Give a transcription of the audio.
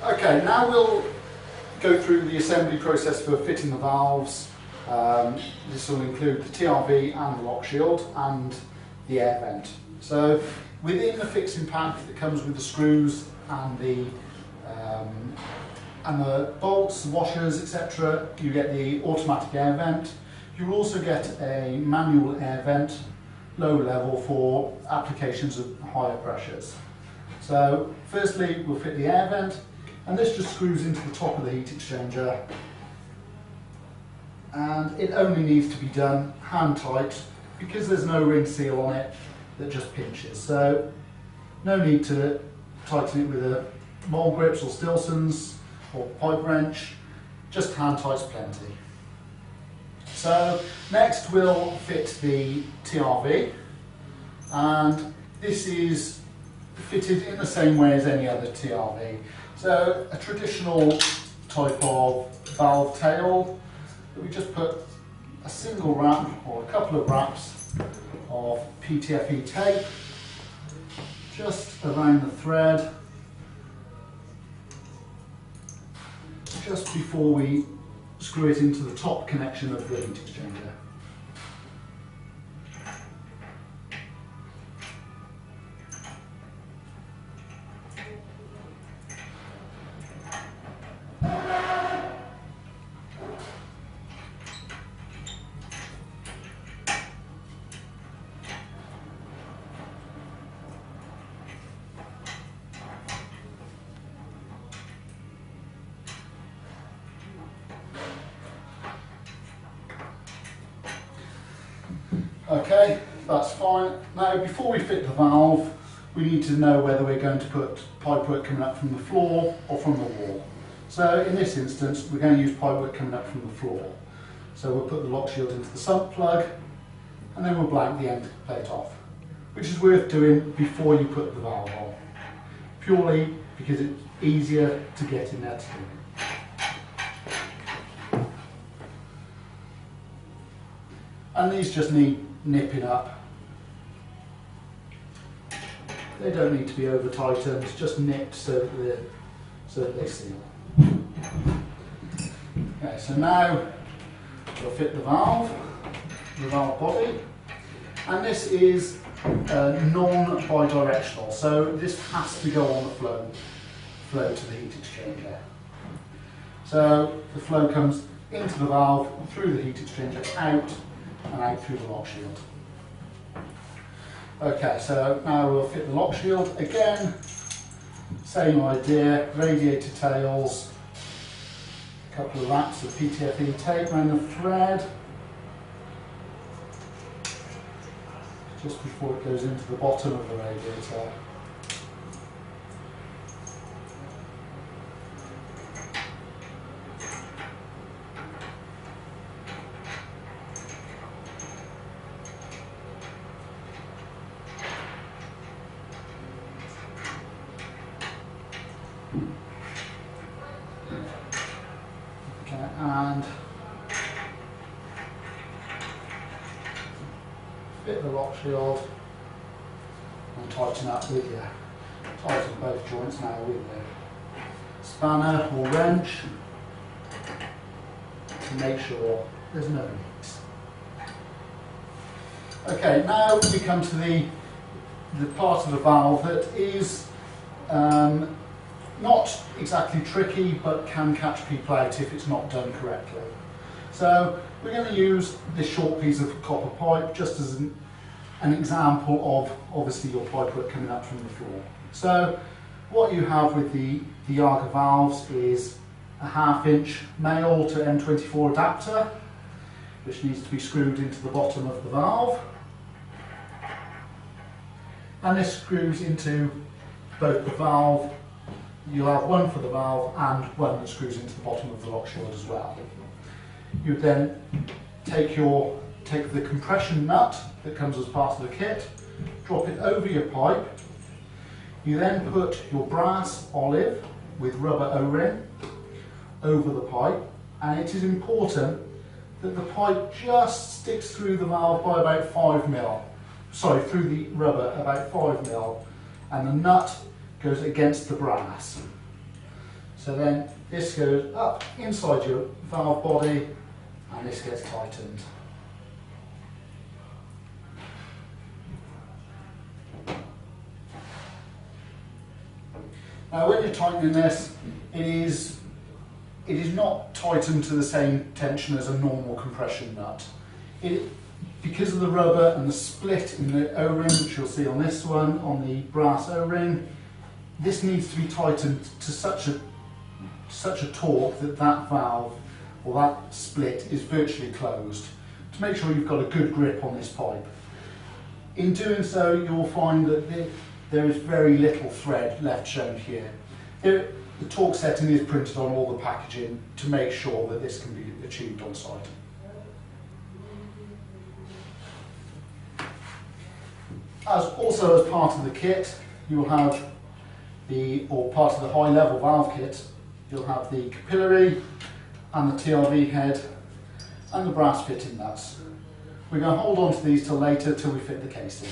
Okay, now we'll go through the assembly process for fitting the valves. This will include the TRV and the lock shield and the air vent. So within the fixing pack that comes with the screws and the bolts, washers, etc., you get the automatic air vent. You will also get a manual air vent, low level, for applications of higher pressures. So firstly we'll fit the air vent, and this just screws into the top of the heat exchanger, and it only needs to be done hand tight because there's no ring seal on it that just pinches. So no need to tighten it with a mole grips or Stilsons or pipe wrench, just hand tight's plenty. So next we'll fit the TRV, and this is fitted in the same way as any other TRV. So a traditional type of valve tail, that we just put a single wrap or a couple of wraps of PTFE tape just around the thread, just before we screw it into the top connection of the heat exchanger. Okay, that's fine. Now before we fit the valve, we need to know whether we're going to put pipework coming up from the floor or from the wall. So in this instance, we're going to use pipework coming up from the floor. So we'll put the lock shield into the sump plug, and then we'll blank the end plate off, which is worth doing before you put the valve on, purely because it's easier to get in there to do. And these just need nipping up. They don't need to be over tightened, just nipped so that they seal. Okay, so now we'll fit the valve body, and this is non-bidirectional, so this has to go on the flow to the heat exchanger. So the flow comes into the valve, through the heat exchanger, out, and out through the lock shield. Okay, so now we'll fit the lock shield again. Same idea, radiator tails, a couple of wraps of PTFE tape around the thread, just before it goes into the bottom of the radiator. And fit the lock shield and tighten up with your, tighten both joints now with the spanner or wrench to make sure there's no leaks. Okay, now we come to the part of the valve that is not exactly tricky, but can catch people out if it's not done correctly. So we're going to use this short piece of copper pipe just as an example of obviously your pipework coming up from the floor. So what you have with the Yaga valves is a 1/2 inch male to M24 adapter, which needs to be screwed into the bottom of the valve. And this screws into both the valve. You'll have one for the valve and one that screws into the bottom of the lock shield as well. You then take the compression nut that comes as part of the kit, drop it over your pipe. You then put your brass olive with rubber O-ring over the pipe, and it is important that the pipe just sticks through the valve by about 5 mil. Sorry, through the rubber about 5 mil, and the nut goes against the brass. So So then this goes up inside your valve body and this gets tightened. Now when you're tightening this, it is not tightened to the same tension as a normal compression nut. Because of the rubber and the split in the O-ring, which you'll see on this one, on the brass O-ring, this needs to be tightened to such a torque that that valve or that split is virtually closed, to make sure you've got a good grip on this pipe. In doing so, you'll find that there is very little thread left shown here. The torque setting is printed on all the packaging to make sure that this can be achieved on site. Also as part of the kit, you'll have or part of the high level valve kit, you'll have the capillary and the TRV head and the brass fitting nuts. We're going to hold on to these till later till we fit the casing.